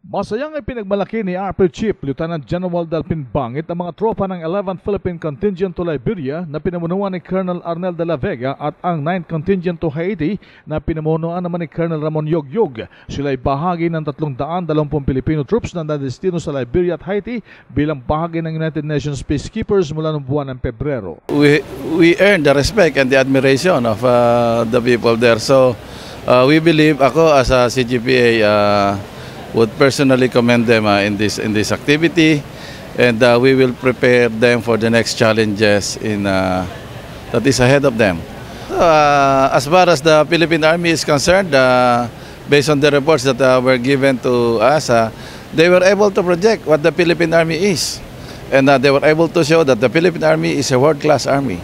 Masayang ipinagmalaki ni RP Chief Lieutenant General Delpin Bangit ang mga tropa ng 11th Philippine Contingent to Liberia na pinamunuan ni Colonel Arnel de la Vega at ang 9th Contingent to Haiti na pinamunuan naman ni Colonel Ramon Yogyog. Sila ay bahagi ng 320 Pilipino troops na nadestino sa Liberia at Haiti bilang bahagi ng United Nations Peacekeepers mula noong buwan ng Pebrero. We earned the respect and the admiration of the people there. So we believe, ako as a CGPA, would personally commend them in this activity, and we will prepare them for the next challenges that is ahead of them. As far as the Philippine Army is concerned, based on the reports that were given to us, they were able to project what the Philippine Army is, and they were able to show that the Philippine Army is a world-class army.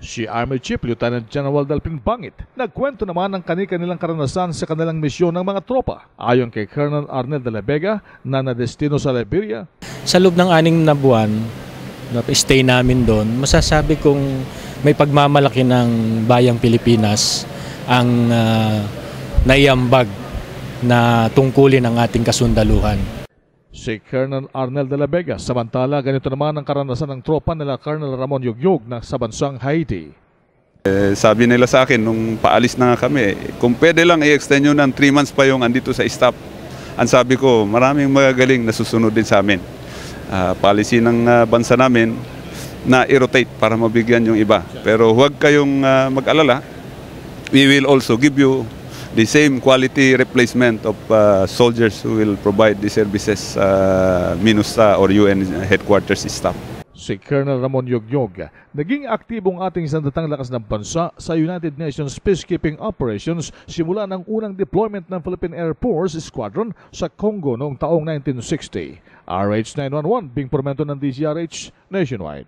Si Army Chief Lieutenant General Delpin Bangit nagkwento naman ng kanilang karanasan sa kanilang misyon ng mga tropa. Ayon kay Colonel Arnel de la Vega na nadestino sa Liberia, sa loob ng 6 na buwan na stay namin doon, masasabi kong may pagmamalaki ng bayang Pilipinas ang naiambag na tungkulin ng ating kasundaluhan. Si Colonel Arnel de la Vega, samantala ganito naman ang karanasan ng tropa nila Colonel Ramon Yogyog na sa bansang Haiti. Sabi nila sa akin nung paalis na kami, kung pwede lang i-extend nyo ng 3 months pa yung andito sa staff. Ang sabi ko, maraming magagaling na susunod din sa amin. Policy ng bansa namin na i-rotate para mabigyan yung iba. Pero huwag kayong mag-alala. We will also give you the same quality replacement of soldiers who will provide the services MINUSTA or UN headquarters staff. Si Colonel Ramon Yogyog, naging aktibong ating sandatang lakas ng bansa sa United Nations Peacekeeping Operations simula ng unang deployment ng Philippine Air Force Squadron sa Congo noong taong 1960. RH911, Bing Pormento ng DZRH Nationwide.